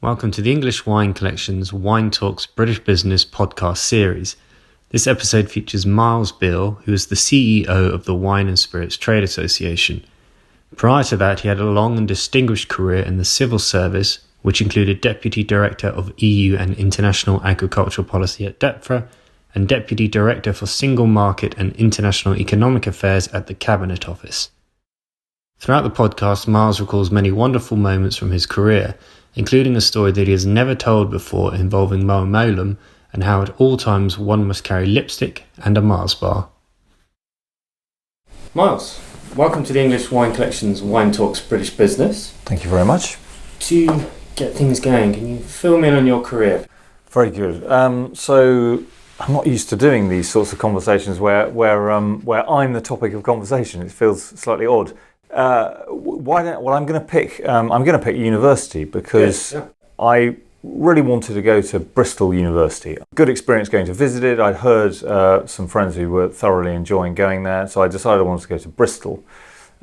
Welcome to the English Wine Collection's Wine Talks British Business podcast series. This episode features Miles Beale, who is the CEO of the Wine and Spirits Trade Association. Prior to that, he had a long and distinguished career in the civil service, which included Deputy Director of EU and International Agricultural Policy at DEPFRA and Deputy Director for Single Market and International Economic Affairs at the Cabinet Office. Throughout the podcast, Miles recalls many wonderful moments from his career, including a story that he has never told before involving Moamolum and how at all times one must carry lipstick and a Mars bar. Miles, welcome to the English Wine Collection's Wine Talks British Business. Thank you very much. To get things going, can you fill me in on your career? Very good. So I'm not used to doing these sorts of conversations where I'm the topic of conversation. It feels slightly odd. I'm going to pick university because I really wanted to go to Bristol University. Good experience going to visit it. I'd heard some friends who were thoroughly enjoying going there, so I decided I wanted to go to Bristol.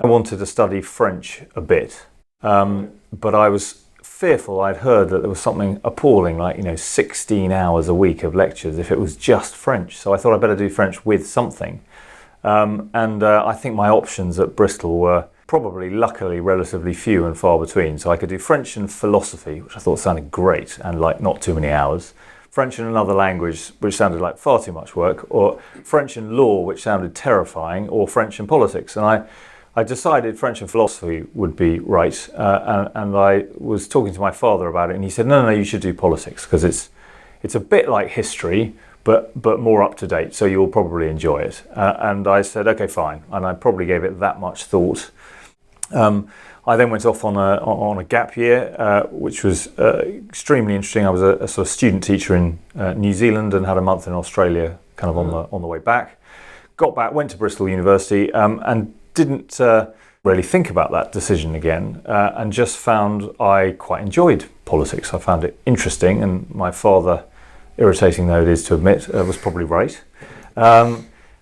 I wanted to study French a bit, but I was fearful. I'd heard that there was something appalling, like 16 hours a week of lectures if it was just French. So I thought I'd better do French with something. I think my options at Bristol were probably, luckily, relatively few and far between. So I could do French and philosophy, which I thought sounded great and like not too many hours. French and another language, which sounded like far too much work, or French and law, which sounded terrifying, or French and politics. And I decided French and philosophy would be right. And I was talking to my father about it, and he said, no, you should do politics, because it's a bit like history, but more up to date, so you'll probably enjoy it. And I said, okay, fine. And I probably gave it that much thought. I then went off on a gap year, which was extremely interesting. I was a sort of student teacher in New Zealand and had a month in Australia, kind of on the way back. Got back, went to Bristol University, and didn't really think about that decision again, and just found I quite enjoyed politics. I found it interesting, and my father, irritating though it is to admit, was probably right.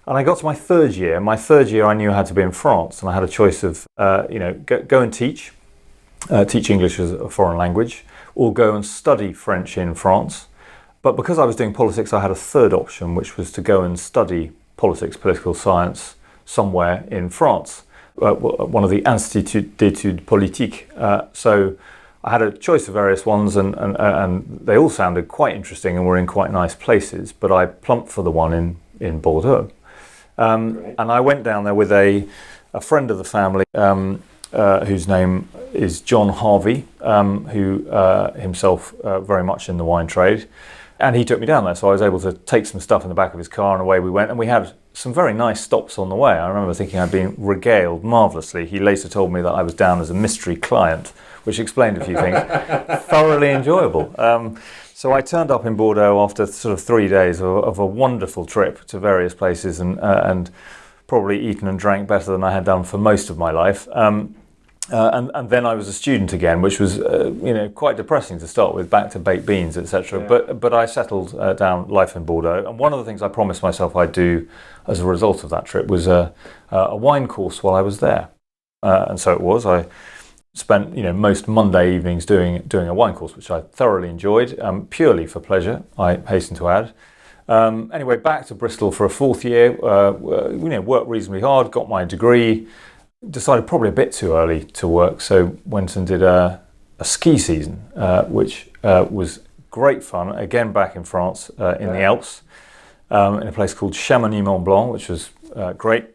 And I got to my third year. I knew I had to be in France, and I had a choice of, go and teach English as a foreign language, or go and study French in France. But because I was doing politics, I had a third option, which was to go and study politics, political science, somewhere in France, one of the Instituts d'études politiques. So I had a choice of various ones, and they all sounded quite interesting and were in quite nice places, but I plumped for the one in Bordeaux. And I went down there with a friend of the family whose name is John Harvey, who himself very much in the wine trade. And he took me down there, so I was able to take some stuff in the back of his car, and away we went. And we had some very nice stops on the way. I remember thinking I'd been regaled marvellously. He later told me that I was down as a mystery client, which explained a few things. Thoroughly enjoyable. So I turned up in Bordeaux after sort of 3 days of a wonderful trip to various places, and probably eaten and drank better than I had done for most of my life. And then I was a student again, which was quite depressing to start with, back to baked beans, etc. Yeah. But I settled down life in Bordeaux, and one of the things I promised myself I'd do as a result of that trip was a wine course while I was there, and so it was. I spent most Monday evenings doing a wine course, which I thoroughly enjoyed, purely for pleasure, I hasten to add. Anyway, back to Bristol for a fourth year. Worked reasonably hard, got my degree. Decided probably a bit too early to work, so went and did a ski season, which was great fun. Again, back in France, in the Alps, in a place called Chamonix-Mont-Blanc, which was great.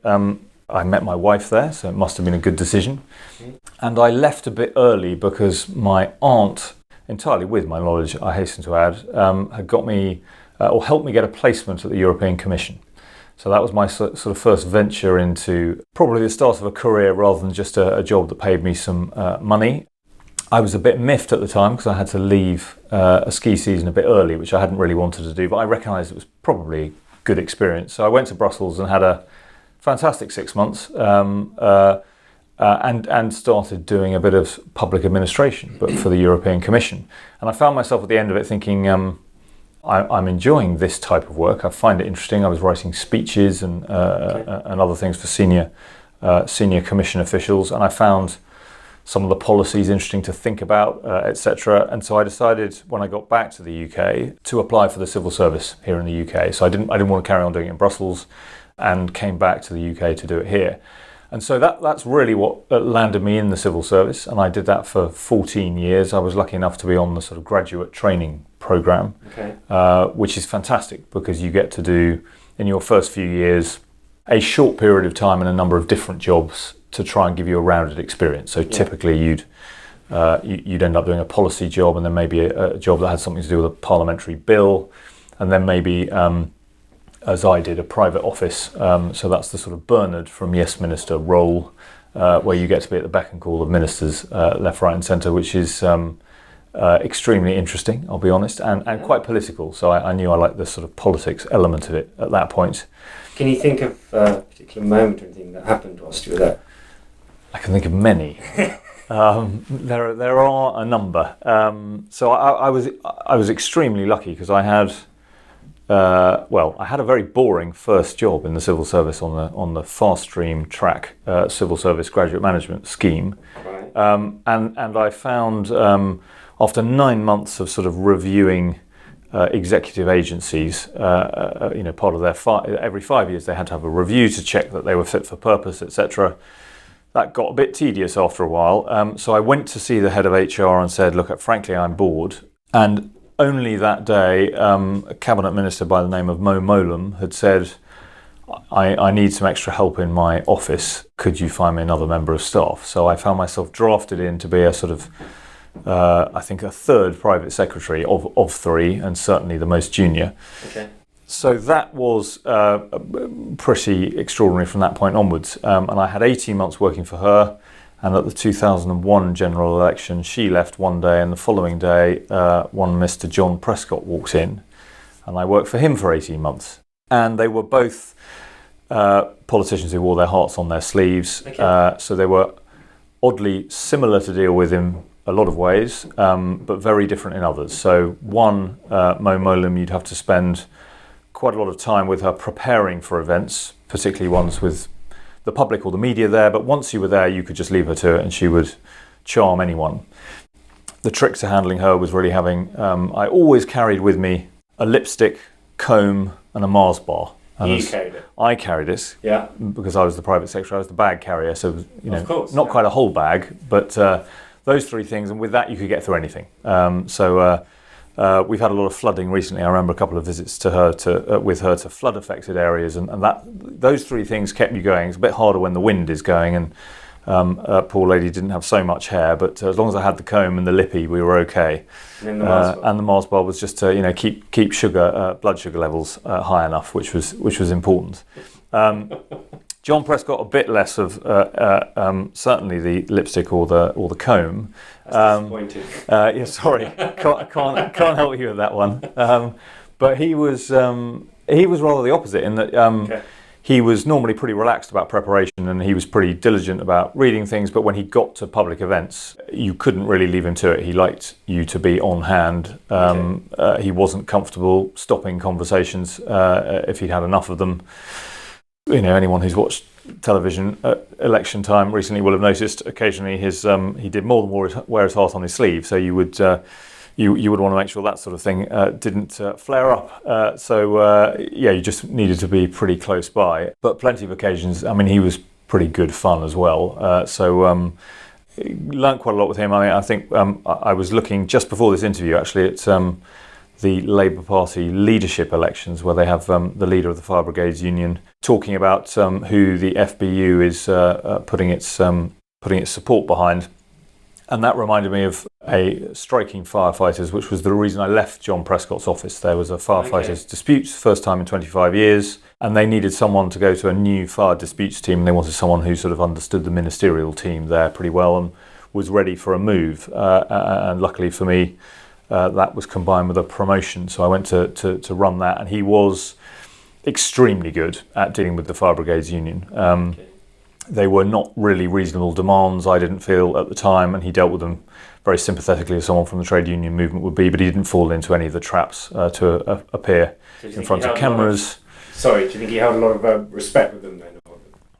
I met my wife there, so it must have been a good decision. And I left a bit early because my aunt, entirely with my knowledge, I hasten to add, had got me, or helped me get a placement at the European Commission. So that was my sort of first venture into probably the start of a career rather than just a job that paid me some money. I was a bit miffed at the time because I had to leave a ski season a bit early, which I hadn't really wanted to do, but I recognised it was probably a good experience. So I went to Brussels and had a fantastic 6 months, and started doing a bit of public administration, but for the European Commission. And I found myself at the end of it thinking, I'm enjoying this type of work. I find it interesting. I was writing speeches and other things for senior commission officials, and I found some of the policies interesting to think about, etc. And so I decided when I got back to the UK to apply for the civil service here in the UK. So I didn't want to carry on doing it in Brussels, and came back to the UK to do it here. And so that's really what landed me in the civil service, and I did that for 14 years. I was lucky enough to be on the sort of graduate training programme, which is fantastic because you get to do, in your first few years, a short period of time in a number of different jobs to try and give you a rounded experience. So typically you'd end up doing a policy job, and then maybe a job that had something to do with a parliamentary bill, and then maybe, as I did, a private office. So that's the sort of Bernard from Yes Minister role, where you get to be at the beck and call of ministers left, right and centre, which is extremely interesting, I'll be honest, and quite political. So I knew I liked the sort of politics element of it at that point. Can you think of a particular moment or anything that happened whilst you were there? I can think of many. There are a number. So I was extremely lucky because I had a very boring first job in the civil service on the fast stream track civil service graduate management scheme, and I found after 9 months of sort of reviewing executive agencies, part of their every 5 years they had to have a review to check that they were fit for purpose, etc. That got a bit tedious after a while, so I went to see the head of HR and said, look, frankly, I'm bored. And only that day, a cabinet minister by the name of Mo Mowlam had said, I need some extra help in my office. Could you find me another member of staff? So I found myself drafted in to be a sort of, I think, a third private secretary of three, and certainly the most junior. Okay. So that was pretty extraordinary from that point onwards. And I had 18 months working for her. And at the 2001 general election, she left one day, and the following day, one Mr. John Prescott walks in, and I worked for him for 18 months. And they were both politicians who wore their hearts on their sleeves. Okay. So they were oddly similar to deal with in a lot of ways, but very different in others. So one, Mo Mowlam, you'd have to spend quite a lot of time with her preparing for events, particularly ones with the public or the media there, but once you were there, you could just leave her to it and she would charm anyone. The trick to handling her was really having, I always carried with me a lipstick, comb and a Mars bar. And you carried it? I carried it, yeah, because I was the private secretary, I was the bag carrier, so of course, not quite a whole bag, but those three things, and with that you could get through anything. We've had a lot of flooding recently. I remember a couple of visits to her with her to flood affected areas, and those three things kept me going. It's a bit harder when the wind is going, and poor lady didn't have so much hair, but as long as I had the comb and the lippy, we were okay. And the Mars bar was just to keep sugar, blood sugar levels high enough, which was important. John Prescott, a bit less of certainly the lipstick or the comb. That's disappointing. Yeah, sorry, can't help you with that one. But he was rather the opposite in that he was normally pretty relaxed about preparation, and he was pretty diligent about reading things. But when he got to public events, you couldn't really leave him to it. He liked you to be on hand. He wasn't comfortable stopping conversations if he'd had enough of them. Anyone who's watched television at election time recently will have noticed occasionally he did more than wear his heart on his sleeve. So you would want to make sure that sort of thing didn't flare up. You just needed to be pretty close by. But plenty of occasions. I mean, he was pretty good fun as well. Learned quite a lot with him. I think I was looking just before this interview actually at the Labour Party leadership elections, where they have the leader of the Fire Brigades Union talking about who the FBU is putting its support behind. And that reminded me of a striking firefighters, which was the reason I left John Prescott's office. There was a firefighters disputes, first time in 25 years, and they needed someone to go to a new fire disputes team, and they wanted someone who sort of understood the ministerial team there pretty well and was ready for a move. And luckily for me, that was combined with a promotion, so I went to run that, and he was extremely good at dealing with the Fire Brigades Union. They were not really reasonable demands, I didn't feel at the time, and he dealt with them very sympathetically as someone from the trade union movement would be, but he didn't fall into any of the traps to appear in front of cameras. Do you think he held a lot of respect with them then?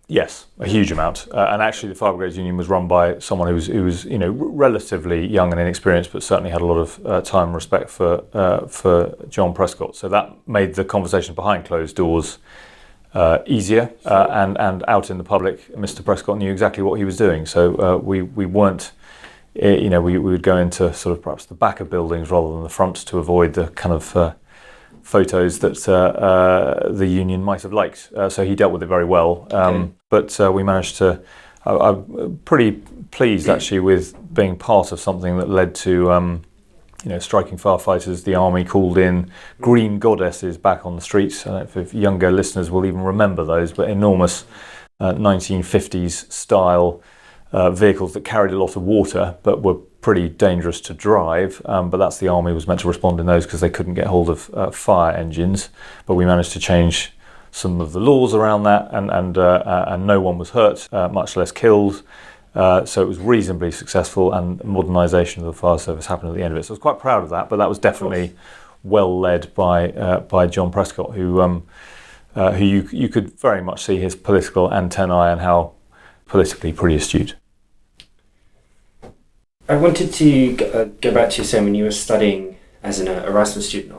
Yes, a huge amount. And actually, the Fire Brigades Union was run by someone who was relatively young and inexperienced, but certainly had a lot of time and respect for John Prescott. So that made the conversation behind closed doors easier. And out in the public, Mr. Prescott knew exactly what he was doing. So we weren't, we would go into sort of perhaps the back of buildings rather than the front to avoid the kind of photos that the union might have liked. So he dealt with it very well. But we managed to. I'm pretty pleased actually with being part of something that led to striking firefighters. The army called in green goddesses back on the streets. I don't know if younger listeners will even remember those, but enormous 1950s style vehicles that carried a lot of water but were pretty dangerous to drive, but that's the army was meant to respond in those because they couldn't get hold of fire engines. But we managed to change some of the laws around that, and no one was hurt, much less killed. So it was reasonably successful, and modernisation of the fire service happened at the end of it. So I was quite proud of that. But that was definitely well led by John Prescott, who you could very much see his political antennae and how politically pretty astute. I wanted to go back to you saying when you were studying as an Erasmus student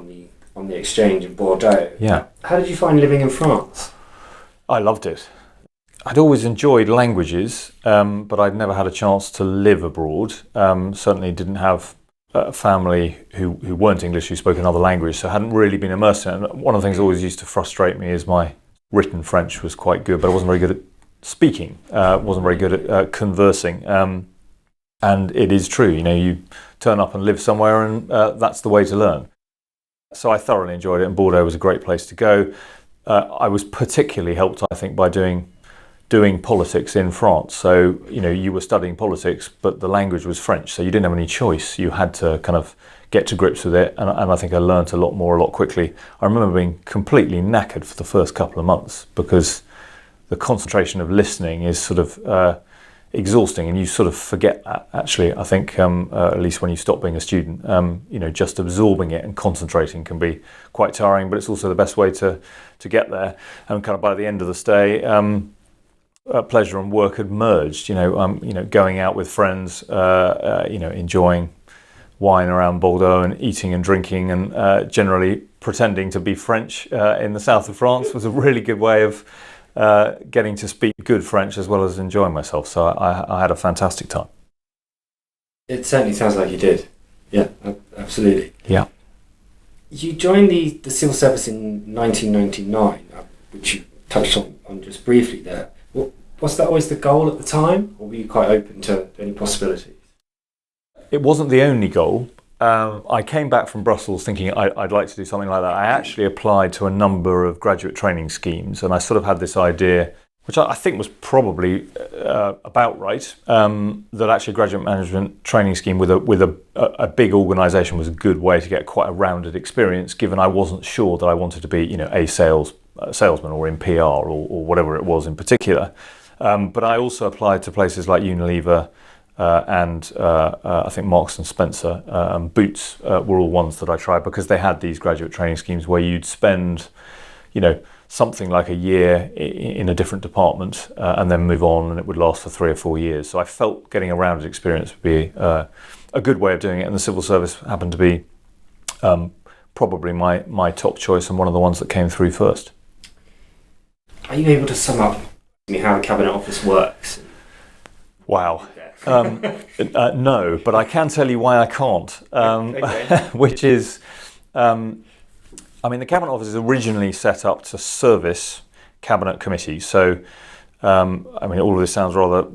on the exchange in Bordeaux. Yeah. How did you find living in France? I loved it. I'd always enjoyed languages, but I'd never had a chance to live abroad. Certainly didn't have a family who weren't English, who spoke another language, so I hadn't really been immersed in it. And one of the things that always used to frustrate me is my written French was quite good, but I wasn't very good at speaking, wasn't very good at conversing. And it is true, you turn up and live somewhere, and that's the way to learn. So I thoroughly enjoyed it, and Bordeaux was a great place to go. I was particularly helped, I think, by doing politics in France. So, you were studying politics, but the language was French, so you didn't have any choice. You had to kind of get to grips with it, and I think I learnt a lot more, a lot quickly. I remember being completely knackered for the first couple of months because the concentration of listening is sort of exhausting, and you sort of forget that, actually. I think at least when you stop being a student, just absorbing it and concentrating can be quite tiring, but it's also the best way to get there. And kind of by the end of the stay, pleasure and work had merged. Going out with friends, enjoying wine around Bordeaux and eating and drinking, and generally pretending to be French in the south of France was a really good way of getting to speak good French as well as enjoying myself. So I had a fantastic time. It certainly sounds like you did. Yeah, absolutely. Yeah. You joined the civil service in 1999, which you touched on just briefly there. Was that always the goal at the time, or were you quite open to any possibilities? It wasn't the only goal. I came back from Brussels thinking I'd like to do something like that. I actually applied to a number of graduate training schemes, and I sort of had this idea, which I think was probably about right, that actually a graduate management training scheme with a big organisation was a good way to get quite a rounded experience, given I wasn't sure that I wanted to be a salesman or in PR or whatever it was in particular. But I also applied to places like Unilever, and I think Marks and Spencer and Boots were all ones that I tried because they had these graduate training schemes where you'd spend, something like a year in a different department and then move on, and it would last for 3 or 4 years. So I felt getting a rounded experience would be a good way of doing it, and the civil service happened to be probably my top choice and one of the ones that came through first. Are you able to sum up how the Cabinet Office works? Wow. No, but I can tell you why I can't, Okay. which is, the Cabinet Office is originally set up to service Cabinet committees. So, all of this sounds rather,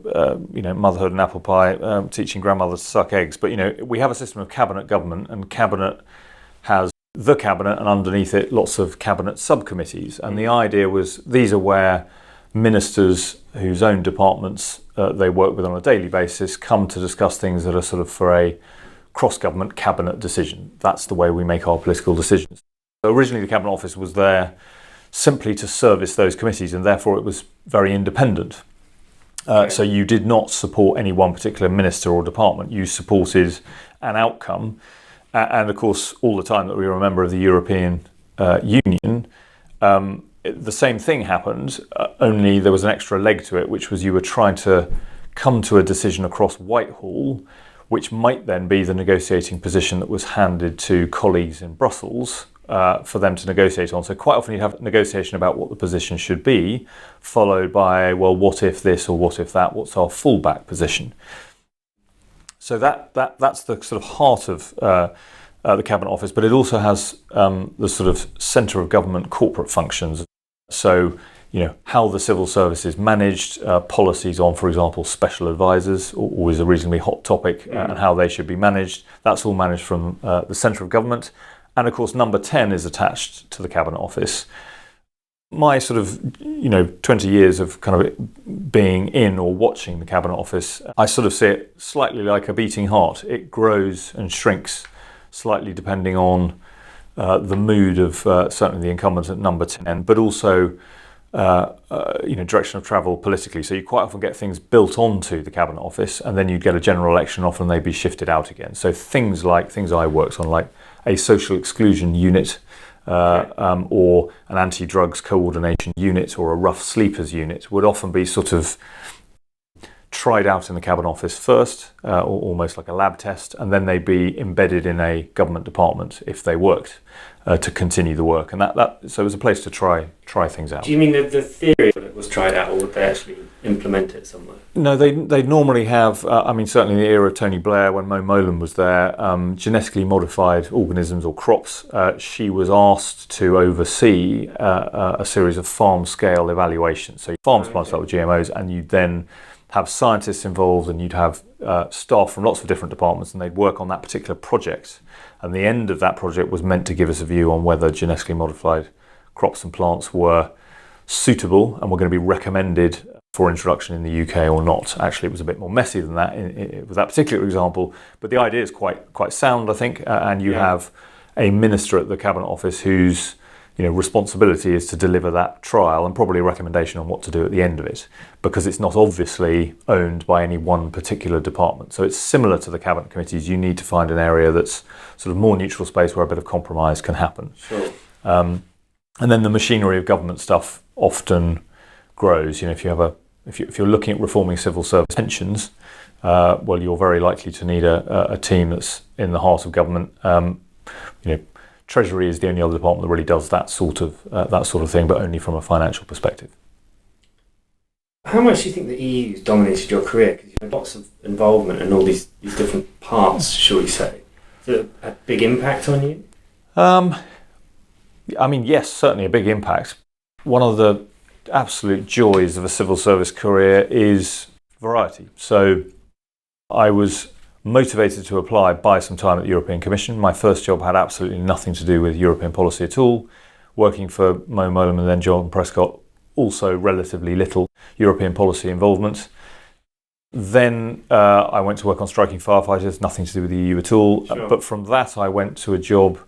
motherhood and apple pie, teaching grandmothers to suck eggs. But, we have a system of Cabinet government, and Cabinet has the Cabinet, and underneath it, lots of Cabinet subcommittees. And the idea was these are where ministers whose own departments they work with on a daily basis come to discuss things that are sort of for a cross-government cabinet decision. That's the way we make our political decisions. So originally the Cabinet Office was there simply to service those committees, and therefore it was very independent. So you did not support any one particular minister or department. You supported an outcome. And of course, all the time that we were a member of the European Union, the same thing happened, only there was an extra leg to it, which was you were trying to come to a decision across Whitehall, which might then be the negotiating position that was handed to colleagues in Brussels for them to negotiate on. So quite often you'd have a negotiation about what the position should be, followed by, well, what if this or what if that? What's our fallback position? So that's the sort of heart of the Cabinet Office, but it also has the sort of centre of government corporate functions. So, how the civil service is managed, policies on, for example, special advisors, always a reasonably hot topic, and how they should be managed. That's all managed from the centre of government. And of course, number 10 is attached to the Cabinet Office. My sort of, 20 years of kind of being in or watching the Cabinet Office, I sort of see it slightly like a beating heart. It grows and shrinks slightly depending on the mood of certainly the incumbent at number 10, but also direction of travel politically. So you quite often get things built onto the Cabinet Office, and then you get a general election, often they'd be shifted out again. So things I worked on, like a social exclusion unit, or an anti-drugs coordination unit, or a rough sleepers unit, would often be sort of tried out in the Cabinet Office first, or almost like a lab test, and then they'd be embedded in a government department if they worked to continue the work. And so it was a place to try things out. Do you mean the theory of it was tried out, or would they actually implement it somewhere? No, they'd normally have, certainly in the era of Tony Blair, when Mo Molan was there, genetically modified organisms or crops. She was asked to oversee a series of farm-scale evaluations. So farms planted up with GMOs, and you'd then have scientists involved, and you'd have staff from lots of different departments, and they'd work on that particular project. And the end of that project was meant to give us a view on whether genetically modified crops and plants were suitable and were going to be recommended for introduction in the UK or not. Actually, it was a bit more messy than that with that particular example, but the idea is quite sound, I think. And you have a minister at the Cabinet Office whose responsibility is to deliver that trial and probably a recommendation on what to do at the end of it, because it's not obviously owned by any one particular department. So it's similar to the Cabinet Committees. You need to find an area that's sort of more neutral space where a bit of compromise can happen. Sure. And then the machinery of government stuff often grows. If you're looking at reforming civil service pensions, well, you're very likely to need a team that's in the heart of government. Treasury is the only other department that really does that sort of thing, but only from a financial perspective. How much do you think the EU's dominated your career? Because you've had lots of involvement in all these different parts, shall we say. Is it a big impact on you? Yes, certainly a big impact. One of the absolute joys of a civil service career is variety. So I was motivated to apply by some time at the European Commission. My first job had absolutely nothing to do with European policy at all. Working for Mo Molan and then John Prescott, also relatively little European policy involvement. Then I went to work on striking firefighters, nothing to do with the EU at all. Sure. But from that I went to a job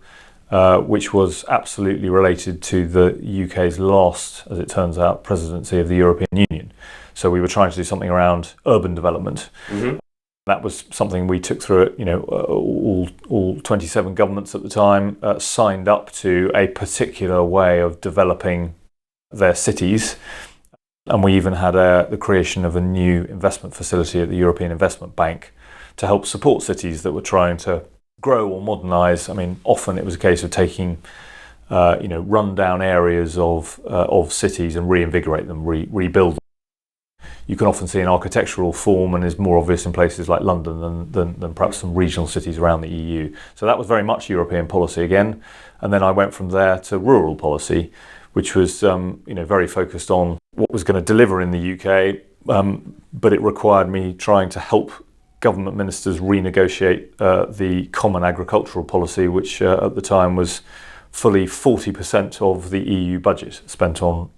which was absolutely related to the UK's last, as it turns out, presidency of the European Union. So we were trying to do something around urban development. Mm-hmm. That was something we took through it. All 27 governments at the time signed up to a particular way of developing their cities. And we even had the creation of a new investment facility at the European Investment Bank to help support cities that were trying to grow or modernise. Often it was a case of taking run-down areas of cities and reinvigorate them, rebuild them. You can often see an architectural form and is more obvious in places like London than perhaps some regional cities around the EU. So that was very much European policy again. And then I went from there to rural policy, which was very focused on what was going to deliver in the UK, but it required me trying to help government ministers renegotiate the common agricultural policy, which at the time was fully 40% of the EU budget spent on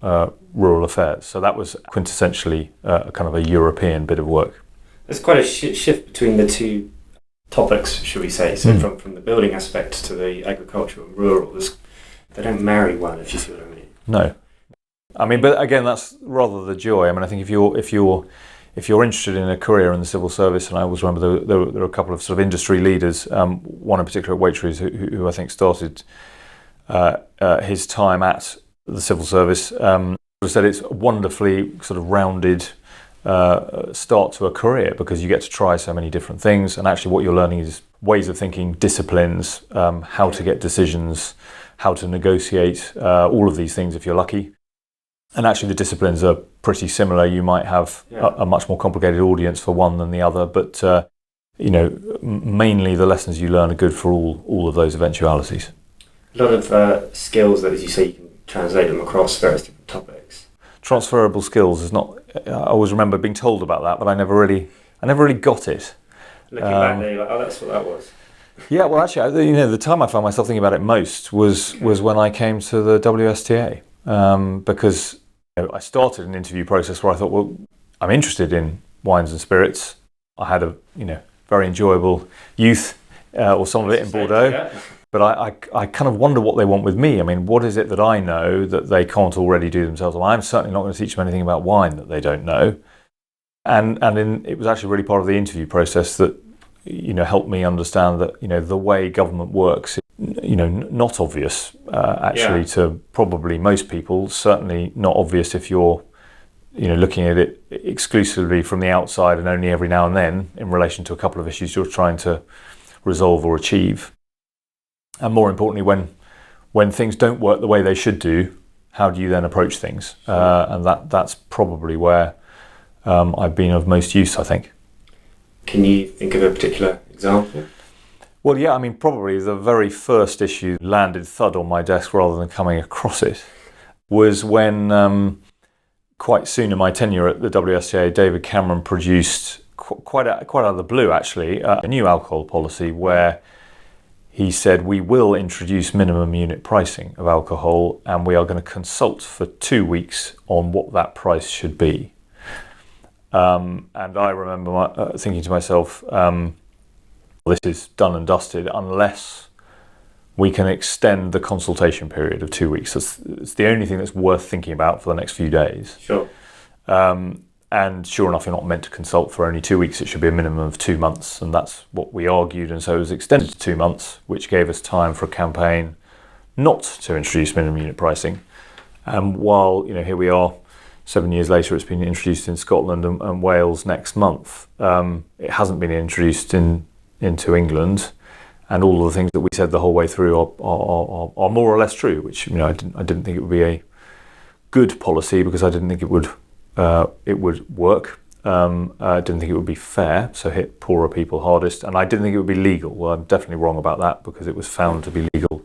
rural affairs. So that was quintessentially kind of a European bit of work. There's quite a shift between the two topics, should we say. So from the building aspect to the agricultural and rural, they don't marry well, if you see what I mean. No. But again, that's rather the joy. I think if you're interested in a career in the civil service, and I always remember there were a couple of sort of industry leaders, one in particular at Waitrose, who I think started his time at the civil service. As I said, it's a wonderfully sort of rounded start to a career because you get to try so many different things, and actually what you're learning is ways of thinking, disciplines, how to get decisions, how to negotiate, all of these things if you're lucky. And actually the disciplines are pretty similar. You might have a much more complicated audience for one than the other, but mainly the lessons you learn are good for all of those eventualities. A lot of skills that, as you say, you can translate them across various different topics. Transferable skills is not. I always remember being told about that, but I never really got it. Looking back there, you're like, oh, that's what that was. Yeah, well, actually, the time I found myself thinking about it most was when I came to the WSTA, because I started an interview process where I thought, well, I'm interested in wines and spirits. I had a very enjoyable youth, or some of it in Bordeaux. Yeah. But I kind of wonder what they want with me. I mean, what is it that I know that they can't already do themselves? Well, I'm certainly not going to teach them anything about wine that they don't know. And it was actually really part of the interview process that helped me understand that the way government works, not obvious to probably most people. Certainly not obvious if you're looking at it exclusively from the outside and only every now and then in relation to a couple of issues you're trying to resolve or achieve. And more importantly, when things don't work the way they should do, how do you then approach things? And that's probably where I've been of most use, I think. Can you think of a particular example? Well, yeah, I mean, probably the very first issue landed thud on my desk rather than coming across it was when quite soon in my tenure at the WSTA, David Cameron produced quite out of the blue, actually, a new alcohol policy where he said, we will introduce minimum unit pricing of alcohol and we are going to consult for 2 weeks on what that price should be. And I remember thinking to myself, this is done and dusted unless we can extend the consultation period of 2 weeks. It's the only thing that's worth thinking about for the next few days. Sure. And sure enough, you're not meant to consult for only 2 weeks. It should be a minimum of 2 months. And that's what we argued. And so it was extended to 2 months, which gave us time for a campaign not to introduce minimum unit pricing. And while, here we are, 7 years later, it's been introduced in Scotland and Wales next month. It hasn't been introduced into England. And all of the things that we said the whole way through are more or less true, which, I didn't think it would be a good policy because I didn't think it would work. I didn't think it would be fair, so hit poorer people hardest, and I didn't think it would be legal. Well, I'm definitely wrong about that because it was found to be legal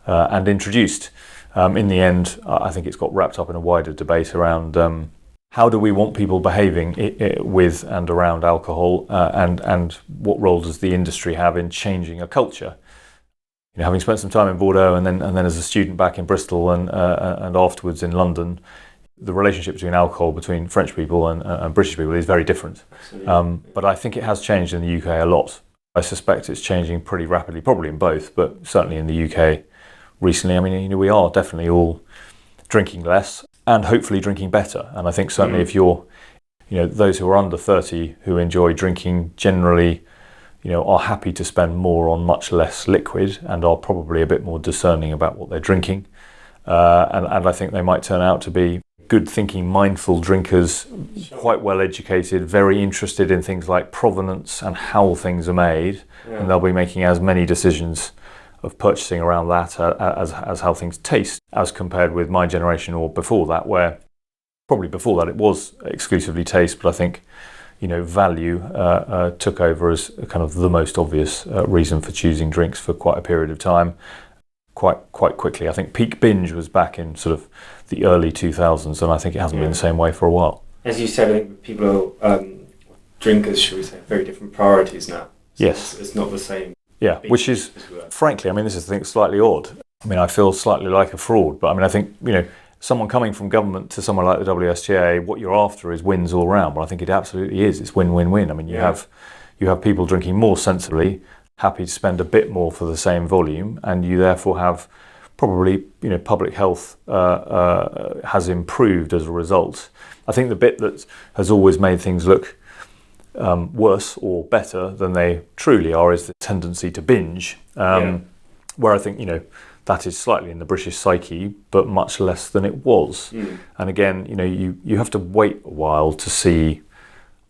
and introduced. In the end, I think it's got wrapped up in a wider debate around how do we want people behaving with and around alcohol, and what role does the industry have in changing a culture. Having spent some time in Bordeaux and then as a student back in Bristol and afterwards in London, the relationship between alcohol between French people and British people is very different. But I think it has changed in the UK a lot. I suspect it's changing pretty rapidly, probably in both, but certainly in the UK recently. I mean, we are definitely all drinking less and hopefully drinking better. And I think certainly if you're, those who are under 30 who enjoy drinking generally, are happy to spend more on much less liquid and are probably a bit more discerning about what they're drinking. And I think they might turn out to be good thinking, mindful drinkers, quite well educated, very interested in things like provenance and how things are made. Yeah. And they'll be making as many decisions of purchasing around that as how things taste, as compared with my generation or before that, where probably before that it was exclusively taste, but I think value took over as kind of the most obvious reason for choosing drinks for quite a period of time, quite quickly. I think peak binge was back in sort of the early 2000s, and I think it hasn't been the same way for a while. As you said, I think people are, drinkers, should we say, have very different priorities now. So yes. It's not the same. Yeah, which is, frankly, I mean, this is, I think, slightly odd. I mean, I feel slightly like a fraud, but I mean, I think, someone coming from government to someone like the WSTA, what you're after is wins all round. But I think it absolutely is. It's win-win-win. I mean, you have people drinking more sensibly, happy to spend a bit more for the same volume, and you therefore have probably, public health has improved as a result. I think the bit that has always made things look worse or better than they truly are is the tendency to binge, where I think, that is slightly in the British psyche, but much less than it was. And again, you have to wait a while to see,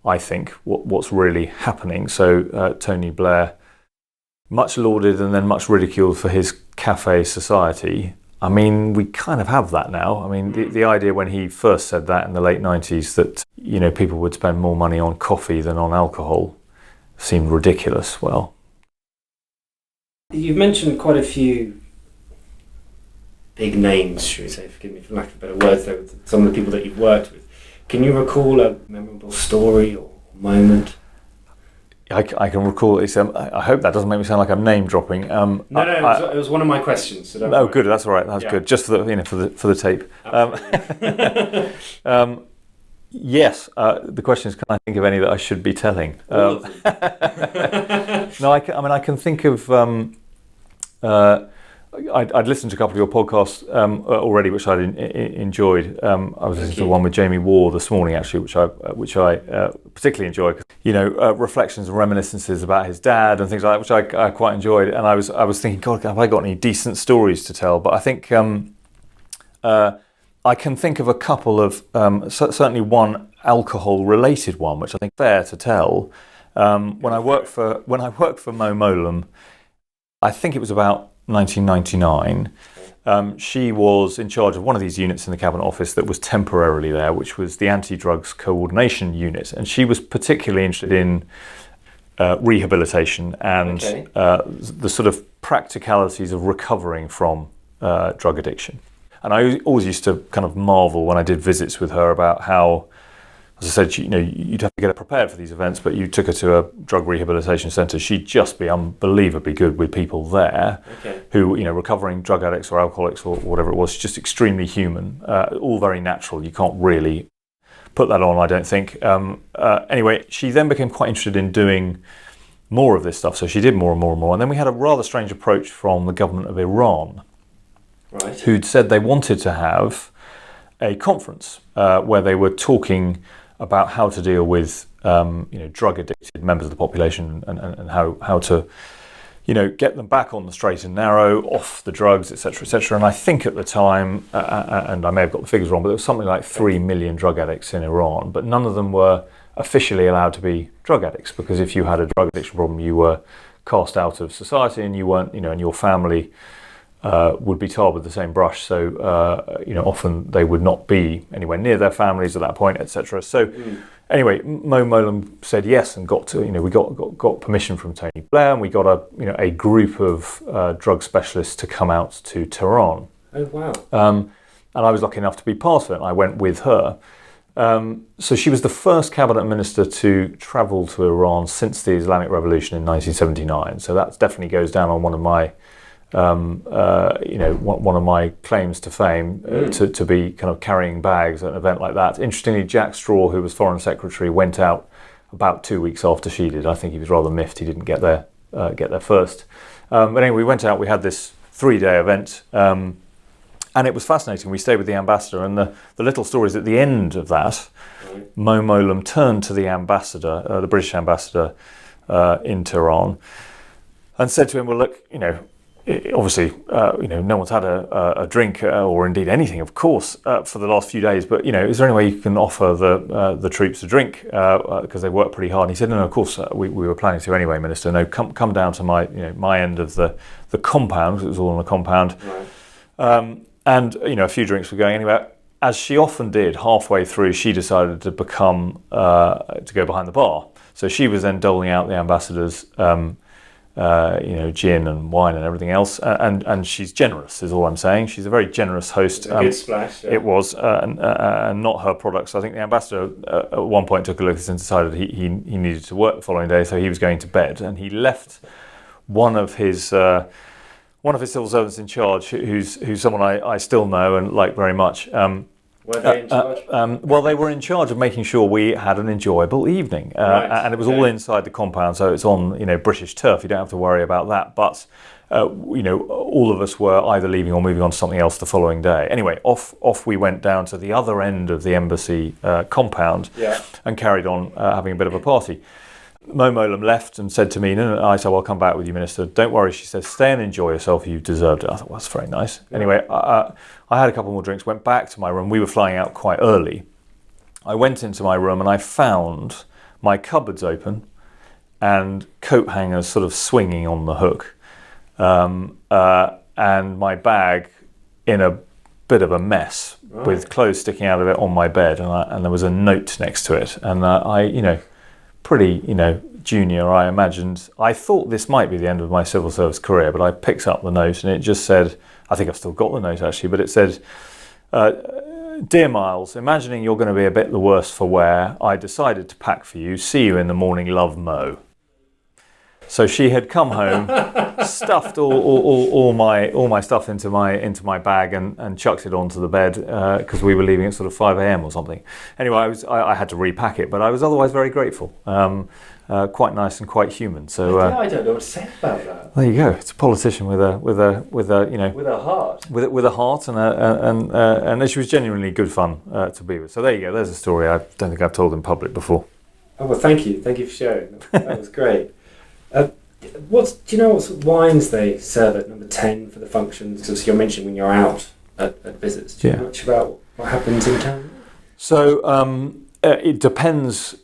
I think, what's really happening. So Tony Blair, much lauded and then much ridiculed for his cafe society. I mean, we kind of have that now. I mean, the idea when he first said that in the late 90s that, people would spend more money on coffee than on alcohol seemed ridiculous. Well, you've mentioned quite a few big names, should we say, forgive me for lack of better words, though, some of the people that you've worked with. Can you recall a memorable story or moment? I can recall it. I hope that doesn't make me sound like I'm name dropping. No, it was one of my questions. So oh, good. That's all right. That's good. Just for the tape. Yes. The question is, can I think of any that I should be telling? All of them. No, I can think of. I'd listened to a couple of your podcasts already, which I'd enjoyed. I was listening to one with Jamie Waugh this morning, actually, which I particularly enjoyed. Reflections and reminiscences about his dad and things like that, which I quite enjoyed. And I was thinking, God, have I got any decent stories to tell? But I think I can think of a couple of certainly one alcohol-related one, which I think is fair to tell. When I worked for Mo Molam, I think it was about 1999, she was in charge of one of these units in the Cabinet Office that was temporarily there, which was the Anti-Drugs Coordination Unit. And she was particularly interested in rehabilitation and the sort of practicalities of recovering from drug addiction. And I always used to kind of marvel when I did visits with her about how, as I said, you'd have to get her prepared for these events, but you took her to a drug rehabilitation centre, she'd just be unbelievably good with people there who, recovering drug addicts or alcoholics or whatever it was, just extremely human, all very natural. You can't really put that on, I don't think. Anyway, she then became quite interested in doing more of this stuff, so she did more and more and more. And then we had a rather strange approach from the government of Iran, who'd said they wanted to have a conference where they were talking about how to deal with drug addicted members of the population and how to get them back on the straight and narrow, off the drugs, etc., etc. And I think at the time, and I may have got the figures wrong, but there was something like 3 million drug addicts in Iran, but none of them were officially allowed to be drug addicts, because if you had a drug addiction problem, you were cast out of society and you weren't, and your family would be tarred with the same brush. So, often they would not be anywhere near their families at that point, etc. So, anyway, Mo Molam said yes and got to, we got permission from Tony Blair, and we got a group of drug specialists to come out to Tehran. Oh wow! And I was lucky enough to be part of it. I went with her. So she was the first cabinet minister to travel to Iran since the Islamic Revolution in 1979. So that definitely goes down on one of my one of my claims to fame, to be kind of carrying bags at an event like that. Interestingly, Jack Straw, who was Foreign Secretary, went out about 2 weeks after she did. I think he was rather miffed he didn't get there first. But anyway, we went out. We had this 3-day event, and it was fascinating. We stayed with the ambassador, and the little stories at the end of that. Mo Molam turned to the ambassador, the British ambassador in Tehran, and said to him, "Well, look, obviously, no one's had a drink or indeed anything, of course, for the last few days. But is there any way you can offer the troops a drink because they work pretty hard?" And he said, "No, of course, we were planning to anyway, Minister. No, come down to my end of the compound, because it was all on a compound, and a few drinks were going anywhere." As she often did, halfway through, she decided to to go behind the bar. So she was then doling out the ambassadors. Gin and wine and everything else, and she's generous, is all I'm saying. She's a very generous host. A good splash. Yeah. It was, and not her products. I think the ambassador at one point took a look at this and decided he needed to work the following day, so he was going to bed, and he left one of his civil servants in charge, who's someone I still know and like very much. Were they in charge? Well, they were in charge of making sure we had an enjoyable evening, and it was all inside the compound, so it's on British turf. You don't have to worry about that. But all of us were either leaving or moving on to something else the following day. Anyway, off we went down to the other end of the embassy compound, and carried on having a bit of a party. Mo Molam left and said to me, no, I said, well, I'll come back with you, Minister. Don't worry, she said, stay and enjoy yourself. You've deserved it. I thought, well, that's very nice. Yeah. Anyway, I had a couple more drinks, went back to my room. We were flying out quite early. I went into my room and I found my cupboards open and coat hangers sort of swinging on the hook, and my bag in a bit of a mess, right, with clothes sticking out of it on my bed, and there was a note next to it, and pretty junior, I thought this might be the end of my civil service career, but I picked up the note and it just said, I think I've still got the note actually, but it said, Dear Miles, imagining you're going to be a bit the worse for wear, I decided to pack for you. See you in the morning, love, Mo. So she had come home, stuffed all my stuff into my bag and chucked it onto the bed because we were leaving at sort of 5 a.m. or something. Anyway, I had to repack it, but I was otherwise very grateful. Quite nice and quite human. So I don't know what to say about that. There you go. It's a politician with a with a heart, with a heart, and she was genuinely good fun to be with. So there you go. There's a story I don't think I've told in public before. Oh well, thank you for sharing. That was great. Do you know what sort of wines they serve at number 10 for the functions? Because you're mentioning when you're out at visits. Do you know much about what happens in town? So it depends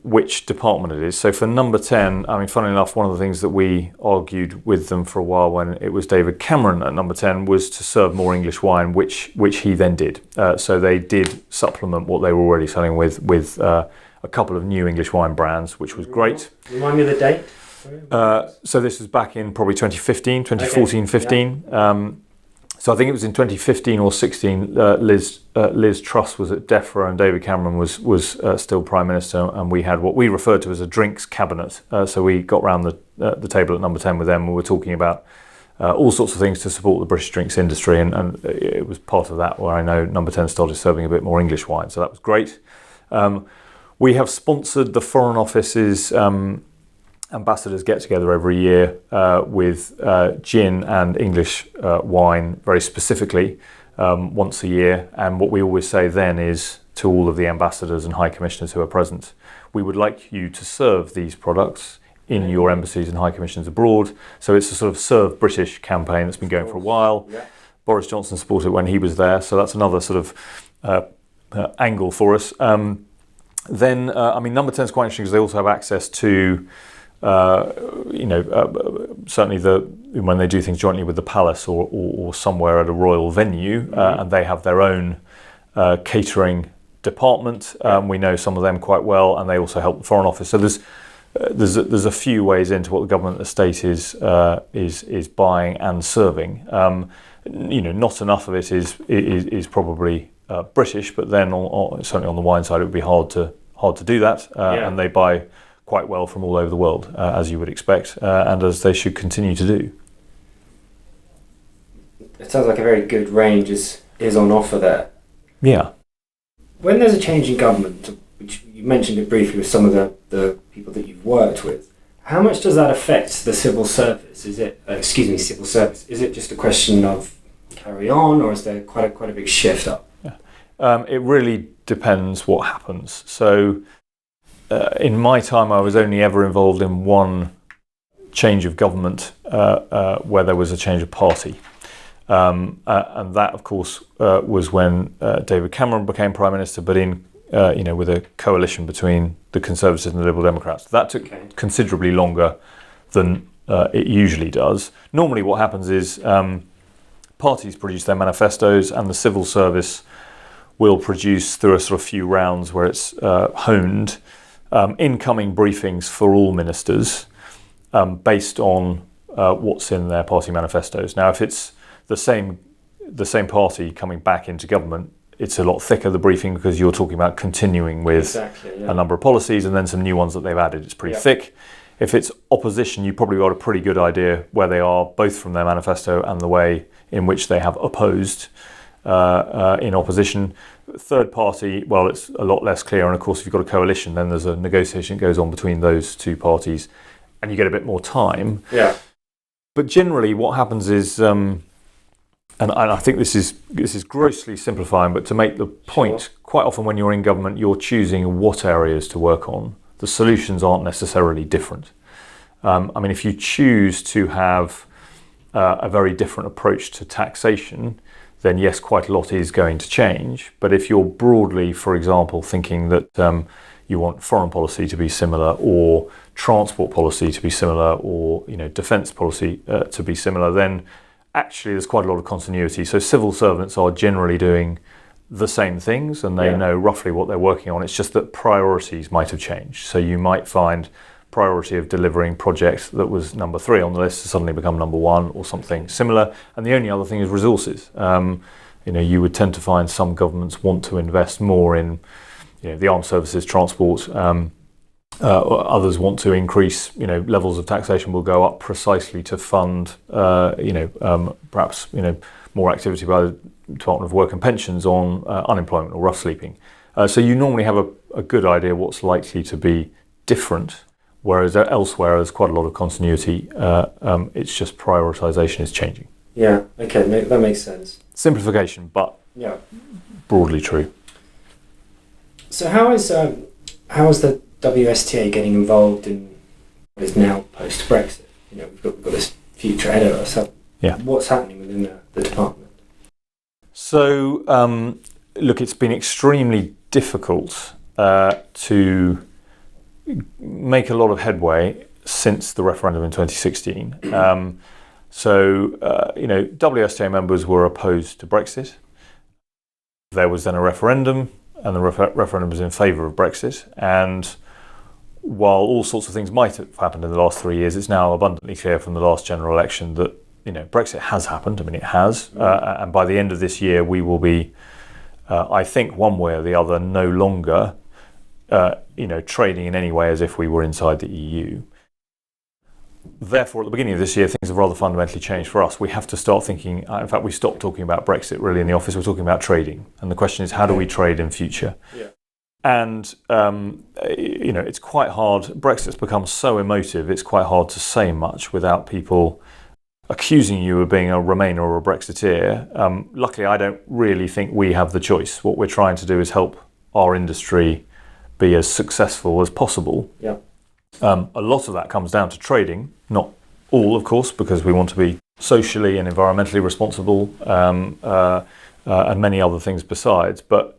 which department it is. So for number 10, I mean, funnily enough, one of the things that we argued with them for a while when it was David Cameron at number 10 was to serve more English wine, which he then did. So they did supplement what they were already selling with a couple of new English wine brands, which was great. Remind me of the date. So this was back in probably 2014, 15. Yeah. So I think it was in 2015 or 16, Liz Truss was at DEFRA and David Cameron was still Prime Minister, and we had what we referred to as a drinks cabinet. So we got round the table at number 10 with them, and we were talking about all sorts of things to support the British drinks industry, and it was part of that where I know number 10 started serving a bit more English wine, so that was great. We have sponsored the Foreign Office's ambassadors get together every year with gin and English wine very specifically once a year, and what we always say then is to all of the ambassadors and high commissioners who are present, we would like you to serve these products in your embassies and high commissions abroad. So it's a sort of Serve British campaign that's been going for a while. Yeah. Boris Johnson supported it when he was there, so that's another sort of angle for us. Then number 10 is quite interesting because they also have access to certainly when they do things jointly with the palace or somewhere at a royal venue, and they have their own catering department. We know some of them quite well, and they also help the Foreign Office. So there's a few ways into what the government estate is buying and serving. Not enough of it is probably British, but then certainly on the wine side, it would be hard to do that, and they buy quite well from all over the world, as you would expect, and as they should continue to do. It sounds like a very good range is on offer there. Yeah. When there's a change in government, which you mentioned it briefly with some of the people that you've worked with, how much does that affect the civil service? Is it civil service? Is it just a question of carry on, or is there quite a big shift up? Yeah. It really depends what happens. So in my time, I was only ever involved in one change of government where there was a change of party. And that, of course, was when David Cameron became Prime Minister, but with a coalition between the Conservatives and the Liberal Democrats. That took considerably longer than it usually does. Normally what happens is parties produce their manifestos, and the civil service will produce, through a sort of few rounds where it's honed, incoming briefings for all ministers based on what's in their party manifestos. Now, if it's the same party coming back into government, it's a lot thicker, the briefing, because you're talking about continuing with a number of policies and then some new ones that they've added. It's pretty thick. If it's opposition, you've probably got a pretty good idea where they are, both from their manifesto and the way in which they have opposed in opposition. Third party, well, it's a lot less clear. And of course, if you've got a coalition, then there's a negotiation that goes on between those two parties and you get a bit more time. Yeah. But generally what happens is, and I think this is grossly simplifying, but to make the point, quite often when you're in government, you're choosing what areas to work on. the solutions aren't necessarily different. If you choose to have a very different approach to taxation, then yes, quite a lot is going to change. But if you're broadly, for example, thinking that you want foreign policy to be similar, or transport policy to be similar, or defence policy to be similar, then actually there's quite a lot of continuity. So civil servants are generally doing the same things, and they know roughly what they're working on. It's just that priorities might have changed. So you might find priority of delivering projects that was number 3 on the list to suddenly become number 1 or something similar. And the only other thing is resources. You would tend to find some governments want to invest more in the armed services, transport. Others want to increase, levels of taxation will go up precisely to fund, perhaps, more activity by the Department of Work and Pensions on unemployment or rough sleeping. So you normally have a good idea what's likely to be different, whereas elsewhere there's quite a lot of continuity. It's just prioritisation is changing. Yeah, okay, that makes sense. Simplification, but broadly true. So how is the WSTA getting involved in what is now post-Brexit? We've got this future ahead of us. What's happening within the department? So, look, it's been extremely difficult to make a lot of headway since the referendum in 2016. WSTA members were opposed to Brexit. There was then a referendum, and the referendum was in favour of Brexit. And while all sorts of things might have happened in the last 3 years, it's now abundantly clear from the last general election that Brexit has happened. It has. And by the end of this year, we will be, I think, one way or the other, no longer, trading in any way as if we were inside the EU. Therefore, at the beginning of this year, things have rather fundamentally changed for us. We have to start thinking, in fact, we stopped talking about Brexit really in the office. We're talking about trading. And the question is, how do we trade in future? Yeah. And, it's quite hard. Brexit's become so emotive, it's quite hard to say much without people accusing you of being a Remainer or a Brexiteer. Luckily, I don't really think we have the choice. What we're trying to do is help our industry be as successful as possible. Yeah. A lot of that comes down to trading, not all, of course, because we want to be socially and environmentally responsible, and many other things besides. But,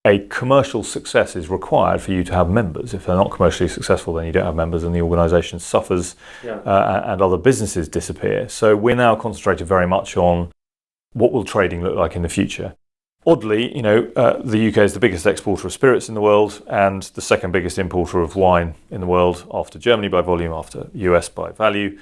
a commercial success is required for you to have members. If they're not commercially successful, then you don't have members, and the organisation suffers, and other businesses disappear. So we're now concentrated very much on what will trading look like in the future. Oddly, the UK is the biggest exporter of spirits in the world and the second biggest importer of wine in the world, after Germany by volume, after US by value.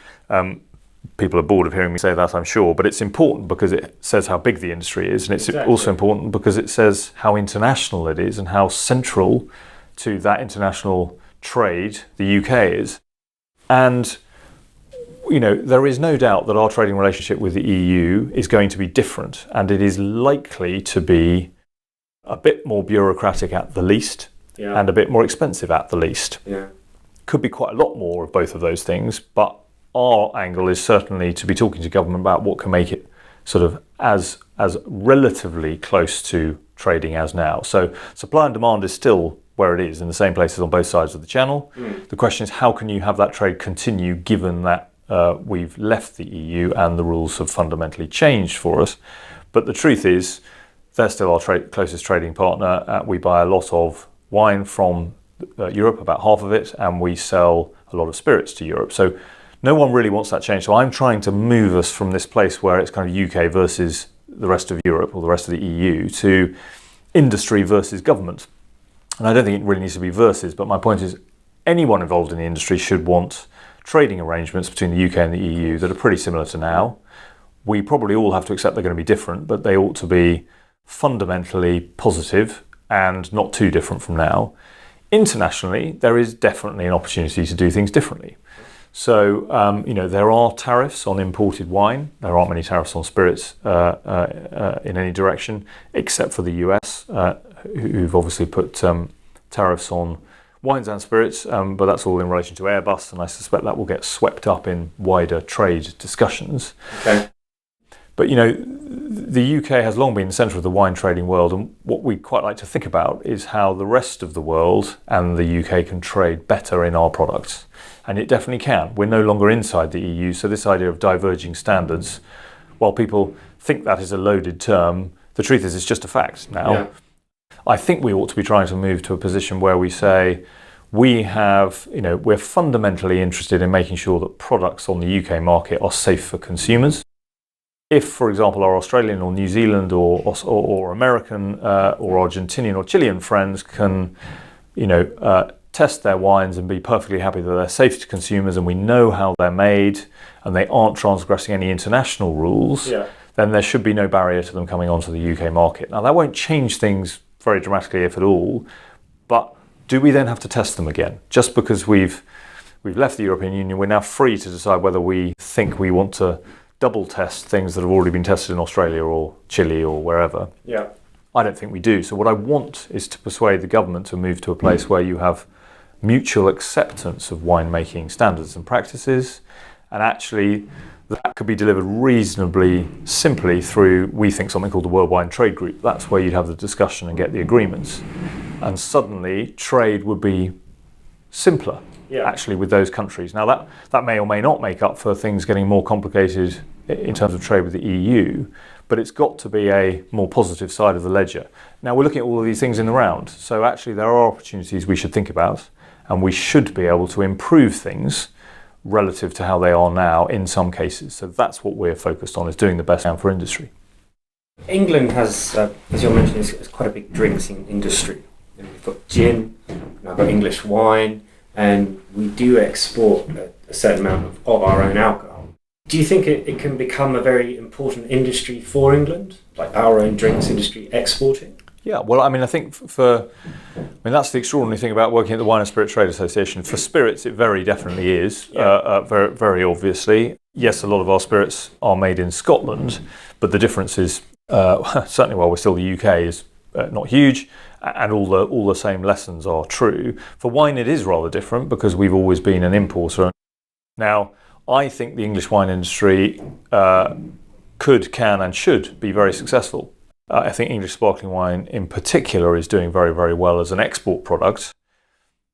People are bored of hearing me say that, I'm sure, but it's important because it says how big the industry is, and it's also important because it says how international it is and how central to that international trade the UK is. And there is no doubt that our trading relationship with the EU is going to be different, and it is likely to be a bit more bureaucratic at the least, and a bit more expensive at the least. Yeah. Could be quite a lot more of both of those things, but our angle is certainly to be talking to government about what can make it sort of as relatively close to trading as now. So supply and demand is still where it is, in the same places on both sides of the channel. The question is, how can you have that trade continue given that we've left the EU and the rules have fundamentally changed for us? But the truth is, they're still our closest trading partner. We buy a lot of wine from Europe, about half of it, and we sell a lot of spirits to Europe. So no one really wants that change. So I'm trying to move us from this place where it's kind of UK versus the rest of Europe or the rest of the EU to industry versus government. And I don't think it really needs to be versus, but my point is anyone involved in the industry should want trading arrangements between the UK and the EU that are pretty similar to now. We probably all have to accept they're going to be different, but they ought to be fundamentally positive and not too different from now. Internationally, there is definitely an opportunity to do things differently. So, there are tariffs on imported wine. There aren't many tariffs on spirits in any direction, except for the US, who've obviously put tariffs on wines and spirits, but that's all in relation to Airbus, and I suspect that will get swept up in wider trade discussions. Okay. But the UK has long been the centre of the wine trading world, and what we quite like to think about is how the rest of the world and the UK can trade better in our products. And it definitely can. We're no longer inside the EU, so this idea of diverging standards, while people think that is a loaded term, the truth is it's just a fact now. Yeah. I think we ought to be trying to move to a position where we say we're fundamentally interested in making sure that products on the UK market are safe for consumers. If, for example, our Australian or New Zealand or American or Argentinian or Chilean friends can, test their wines and be perfectly happy that they're safe to consumers and we know how they're made and they aren't transgressing any international rules, then there should be no barrier to them coming onto the UK market. Now, that won't change things very dramatically, if at all, but do we then have to test them again? Just because we've left the European Union, we're now free to decide whether we think we want to double test things that have already been tested in Australia or Chile or wherever. Yeah. I don't think we do. So what I want is to persuade the government to move to a place where you have mutual acceptance of winemaking standards and practices, and actually that could be delivered reasonably simply through, we think, something called the World Wine Trade Group. That's where you'd have the discussion and get the agreements. And suddenly trade would be simpler, actually, with those countries. Now that may or may not make up for things getting more complicated in terms of trade with the EU, but it's got to be a more positive side of the ledger. Now we're looking at all of these things in the round, so actually there are opportunities we should think about, and we should be able to improve things relative to how they are now in some cases. So that's what we're focused on, is doing the best we can for industry. England has, as you're mentioning, is quite a big drinks industry. We've got gin, we've got English wine, and we do export a certain amount of our own alcohol. Do you think it can become a very important industry for England, like our own drinks industry exporting? Yeah, well, I think that's the extraordinary thing about working at the Wine and Spirit Trade Association. For spirits, it very definitely is, very, very obviously. Yes, a lot of our spirits are made in Scotland, but the difference is, certainly while we're still the UK, is not huge, and all the same lessons are true. For wine, it is rather different because we've always been an importer. Now, I think the English wine industry could, can, and should be very successful. I think English sparkling wine in particular is doing very, very well as an export product.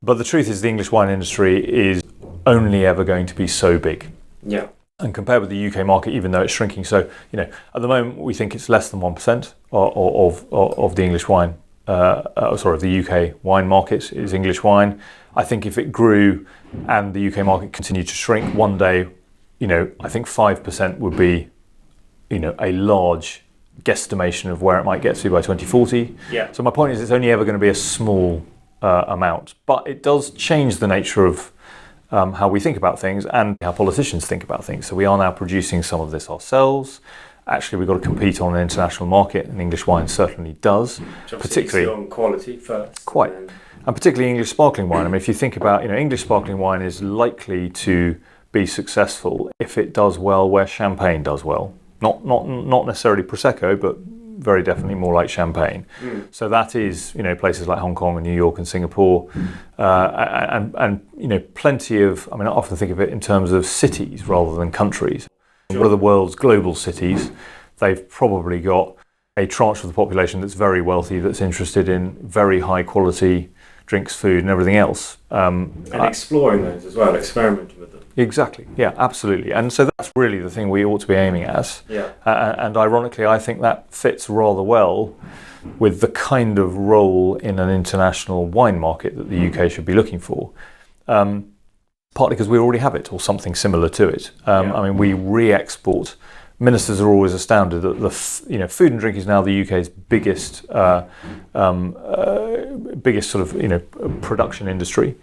But the truth is the English wine industry is only ever going to be so big. Yeah. And compared with the UK market, even though it's shrinking, so at the moment we think it's less than 1% of the English wine, the UK wine market is English wine. I think if it grew and the UK market continued to shrink, one day, I think 5% would be, a large guesstimation of where it might get to by 2040. Yeah. So my point is it's only ever going to be a small amount, but it does change the nature of how we think about things and how politicians think about things. So we are now producing some of this ourselves. Actually, we've got to compete on an international market, and English wine certainly does. Particularly on quality first. Quite. And particularly English sparkling wine. If you think about, English sparkling wine is likely to be successful if it does well where champagne does well. Not necessarily Prosecco, but very definitely more like champagne. So that is, places like Hong Kong and New York and Singapore, and plenty of, I often think of it in terms of cities rather than countries. One of the world's global cities, they've probably got a tranche of the population that's very wealthy, that's interested in very high quality drinks, food and everything else. And exploring those as well, experimenting with them. Exactly, yeah, absolutely. And so that's really the thing we ought to be aiming at. Yeah. And ironically, I think that fits rather well with the kind of role in an international wine market that the UK should be looking for. Partly because we already have it, or something similar to it. We re-export. Ministers are always astounded that food and drink is now the UK's biggest sort of production industry,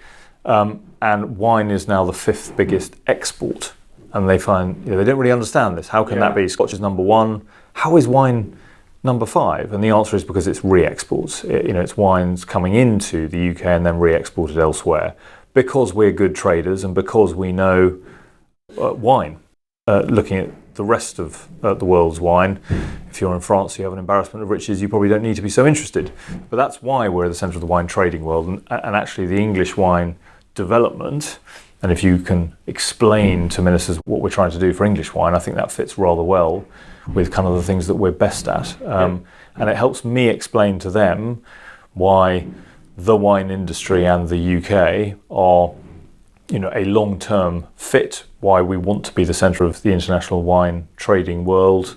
and wine is now the fifth biggest export. And they find they don't really understand this. How can that be? Scotch is number one. How is wine number 5? And the answer is because it's re-exports. It's wines coming into the UK and then re-exported elsewhere. Because we're good traders and because we know wine, looking at the rest of the world's wine, if you're in France, you have an embarrassment of riches, you probably don't need to be so interested. But that's why we're at the centre of the wine trading world. And actually the English wine development And if you can explain to ministers what we're trying to do for English wine, I think that fits rather well with kind of the things that we're best at. And it helps me explain to them why the wine industry and the UK are, a long-term fit, why we want to be the centre of the international wine trading world,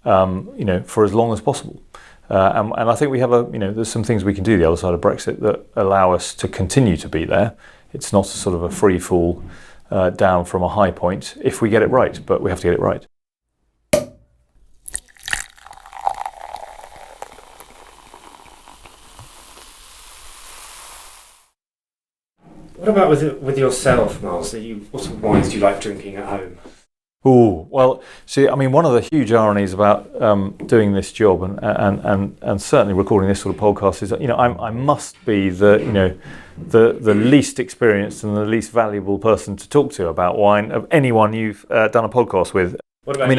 for as long as possible. And I think we have there's some things we can do the other side of Brexit that allow us to continue to be there. It's not a sort of a free fall down from a high point if we get it right, but we have to get it right. What about with yourself, Miles? What sort of wines do you like drinking at home? Oh, well, see, I mean, one of the huge ironies about doing this job and certainly recording this sort of podcast is that, I must be the least experienced and the least valuable person to talk to about wine of anyone you've done a podcast with. What about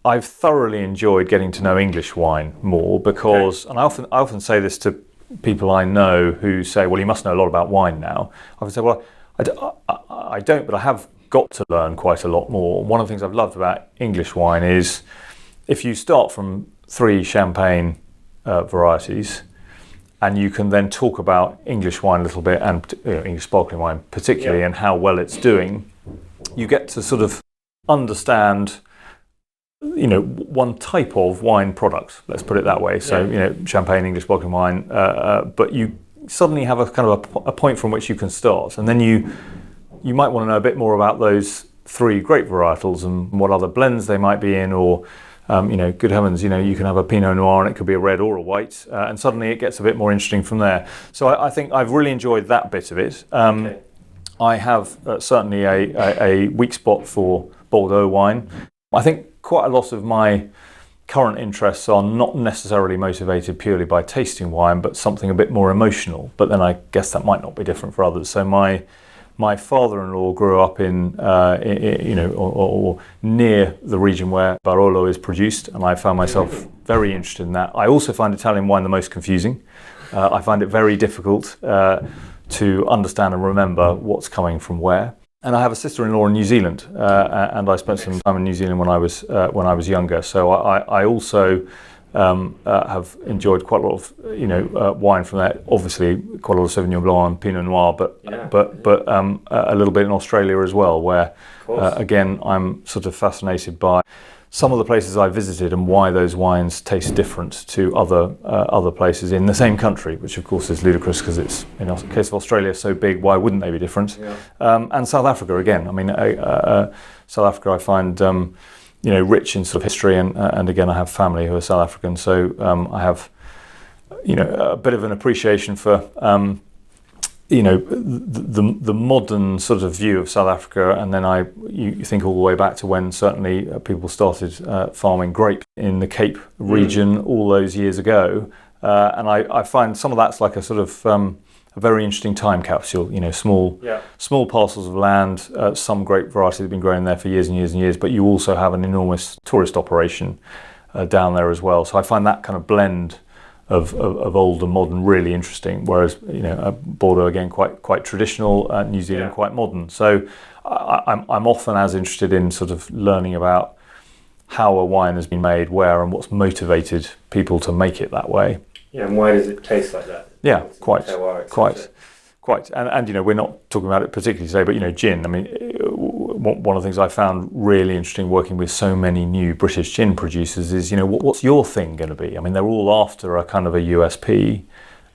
I've thoroughly enjoyed getting to know English wine more because, and I often say this to people I know who say, well, you must know a lot about wine now. I would say, well, I don't, but I have got to learn quite a lot more. One of the things I've loved about English wine is if you start from 3 champagne varieties and you can then talk about English wine a little bit and English sparkling wine particularly and how well it's doing, you get to sort of understand one type of wine product, let's put it that way. So, champagne, English sparkling wine, but you suddenly have a kind of a point from which you can start. And then you might want to know a bit more about those 3 grape varietals and what other blends they might be in, or, good heavens, you can have a Pinot Noir and it could be a red or a white, and suddenly it gets a bit more interesting from there. So I think I've really enjoyed that bit of it. I have certainly a weak spot for Bordeaux wine. I think quite a lot of my current interests are not necessarily motivated purely by tasting wine, but something a bit more emotional. But then I guess that might not be different for others. So my father-in-law grew up in or near the region where Barolo is produced, and I found myself very interested in that. I also find Italian wine the most confusing. I find it very difficult to understand and remember what's coming from where. And I have a sister-in-law in New Zealand, and I spent some time in New Zealand when I was younger. So I also have enjoyed quite a lot of wine from there. Obviously, quite a lot of Sauvignon Blanc and Pinot Noir, but a little bit in Australia as well, where again I'm sort of fascinated by some of the places I visited and why those wines taste different to other places in the same country, which of course is ludicrous because it's, in the case of Australia, so big, why wouldn't they be different? And South Africa again. I mean, South Africa I find rich in sort of history, and again I have family who are South African, so I have a bit of an appreciation for the modern sort of view of South Africa, and then you think all the way back to when certainly people started farming grape in the Cape region all those years ago, and I find some of that's like a sort of a very interesting time capsule. Small parcels of land, some grape varieties have been growing there for years and years and years, but you also have an enormous tourist operation down there as well. So I find that kind of blend of old and modern really interesting, whereas Bordeaux again quite traditional, New Zealand quite modern. So I'm often as interested in sort of learning about how a wine has been made, where, and what's motivated people to make it that way. Yeah, and why does it taste like that? Yeah, quite. And we're not talking about it particularly today, but gin. I mean, one of the things I found really interesting working with so many new British gin producers is, what's your thing going to be? I mean, they're all after a kind of a USP,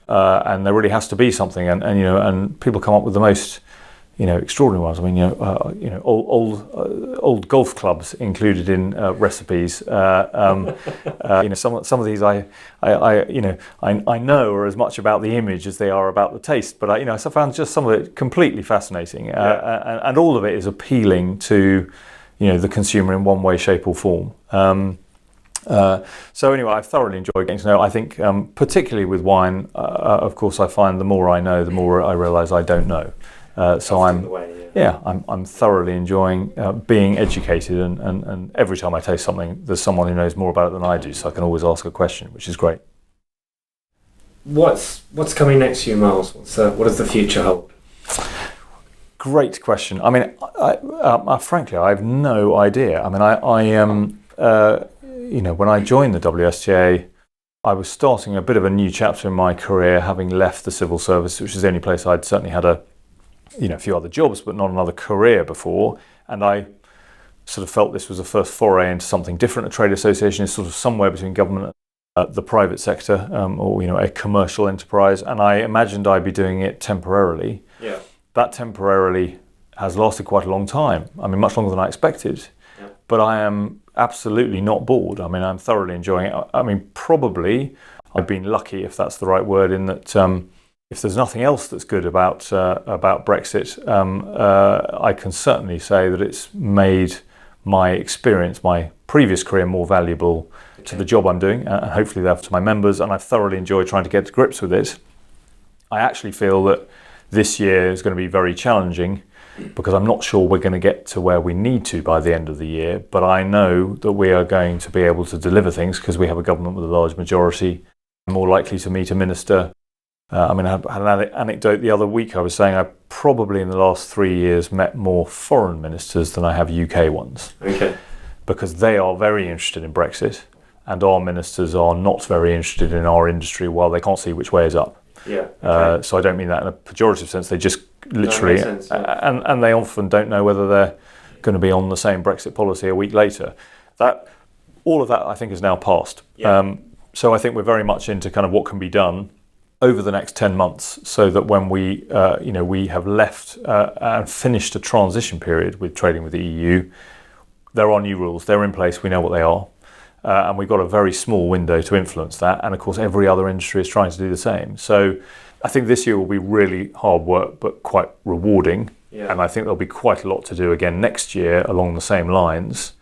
and there really has to be something. And people come up with the most, extraordinary ones. I mean, old golf clubs included in recipes. Some of these I know are as much about the image as they are about the taste. But I found just some of it completely fascinating, and all of it is appealing to, the consumer in one way, shape, or form. So anyway, I've thoroughly enjoyed getting to know. I think, particularly with wine, of course, I find the more I know, the more I realise I don't know. So I'm thoroughly enjoying being educated, and every time I taste something, there's someone who knows more about it than I do, so I can always ask a question, which is great. what's coming next for you, Miles? What does the future hold? Great question. I mean, frankly, I have no idea. I mean, I am, when I joined the WSTA, I was starting a bit of a new chapter in my career, having left the civil service, which is the only place I'd certainly had a few other jobs, but not another career before. And I sort of felt this was a first foray into something different. A trade association is sort of somewhere between government and the private sector, or a commercial enterprise. And I imagined I'd be doing it temporarily. Yeah. That temporarily has lasted quite a long time. I mean, much longer than I expected. Yeah. But I am absolutely not bored. I mean, I'm thoroughly enjoying it. I mean, probably I've been lucky, if that's the right word, in that if there's nothing else that's good about Brexit, I can certainly say that it's made my experience, my previous career, more valuable to the job I'm doing, and hopefully therefore to my members. And I've thoroughly enjoyed trying to get to grips with it. I actually feel that this year is going to be very challenging because I'm not sure we're going to get to where we need to by the end of the year, but I know that we are going to be able to deliver things because we have a government with a large majority, more likely to meet a minister. I had an anecdote the other week. I was saying I probably in the last 3 years met more foreign ministers than I have UK ones. Okay. Because they are very interested in Brexit and our ministers are not very interested in our industry while they can't see which way is up. Yeah. Okay. So I don't mean that in a pejorative sense. They just literally, that makes sense, yeah. and they often don't know whether they're going to be on the same Brexit policy a week later. All of that I think is now passed. Yeah. So I think we're very much into kind of what can be done over the next 10 months, so that when we have left and finished a transition period with trading with the EU, there are new rules. They're in place. We know what they are. And we've got a very small window to influence that. And of course, every other industry is trying to do the same. So I think this year will be really hard work, but quite rewarding. Yeah. And I think there'll be quite a lot to do again next year along the same lines.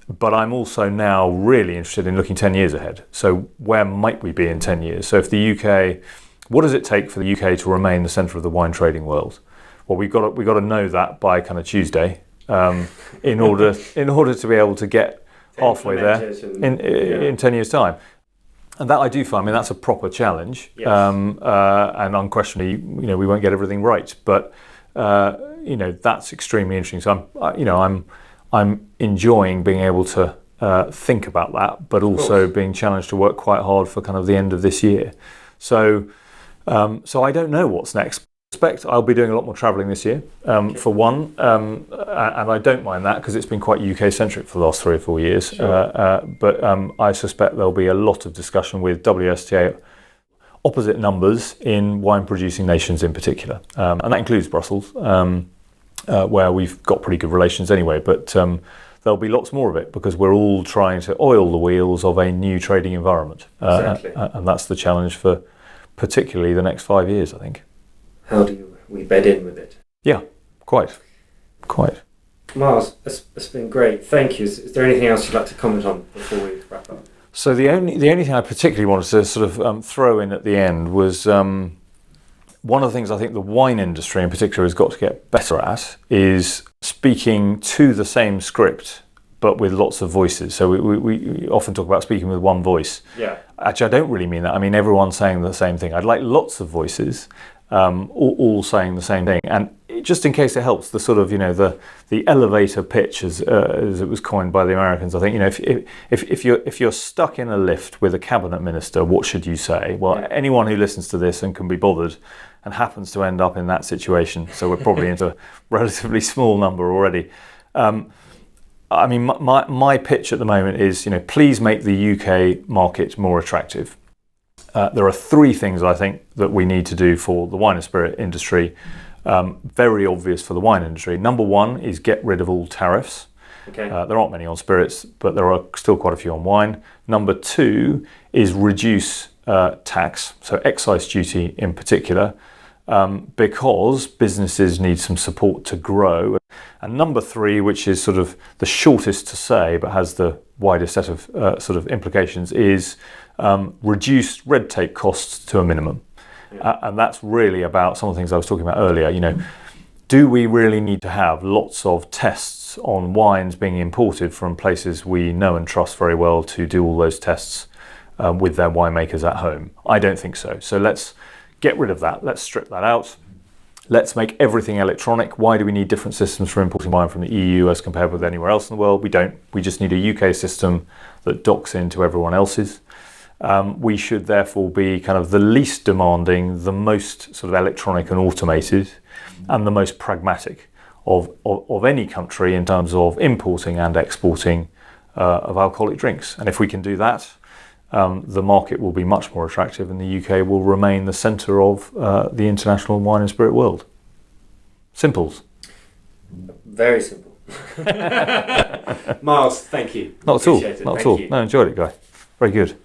But I'm also now really interested in looking 10 years ahead. So where might we be in 10 years? So if the UK, what does it take for the UK to remain the centre of the wine trading world? Well, we've got to know that by kind of Tuesday in order to be able to get halfway there in 10 years' time. And that I do find, that's a proper challenge. Yes. And unquestionably, we won't get everything right. But, that's extremely interesting. So I'm enjoying being able to think about that, but also being challenged to work quite hard for kind of the end of this year. So I don't know what's next. I suspect I'll be doing a lot more travelling this year, for one, and I don't mind that because it's been quite UK-centric for the last 3 or 4 years. Sure. But I suspect there'll be a lot of discussion with WSTA opposite numbers in wine-producing nations in particular, and that includes Brussels. Where we've got pretty good relations anyway, but there'll be lots more of it because we're all trying to oil the wheels of a new trading environment. Exactly. And that's the challenge for particularly the next 5 years, I think. How do we bed in with it? Yeah, quite. Miles, it's been great. Thank you. Is there anything else you'd like to comment on before we wrap up? So the only thing I particularly wanted to sort of throw in at the end was one of the things I think the wine industry in particular has got to get better at is speaking to the same script but with lots of voices. So we often talk about speaking with one voice. Yeah. Actually, I don't really mean that. I mean everyone's saying the same thing. I'd like lots of voices all saying the same thing. And just in case it helps, the sort of, the elevator pitch as it was coined by the Americans, I think, if you're stuck in a lift with a cabinet minister, what should you say? Well, anyone who listens to this and can be bothered and happens to end up in that situation, so we're probably into a relatively small number already. My pitch at the moment is, please make the UK market more attractive. There are 3 things I think that we need to do for the wine and spirit industry. Very obvious for the wine industry. Number 1 is get rid of all tariffs. Okay. There aren't many on spirits, but there are still quite a few on wine. Number 2 is reduce tax, so excise duty in particular, because businesses need some support to grow. And number 3, which is sort of the shortest to say but has the widest set of sort of implications, is reduce red tape costs to a minimum. Yeah. And that's really about some of the things I was talking about earlier. Do we really need to have lots of tests on wines being imported from places we know and trust very well to do all those tests with their winemakers at home. I don't think so. So let's get rid of that. Let's strip that out. Let's make everything electronic. Why do we need different systems for importing wine from the EU as compared with anywhere else in the world? We don't. We just need a UK system that docks into everyone else's. We should therefore be kind of the least demanding, the most sort of electronic and automated, and the most pragmatic of any country in terms of importing and exporting of alcoholic drinks. And if we can do that, the market will be much more attractive, and the UK will remain the centre of the international wine and spirit world. Simples. Very simple. Miles, thank you. Not at all. Appreciate it. Not at Thank all. you. No, enjoyed it, Guy. Very good.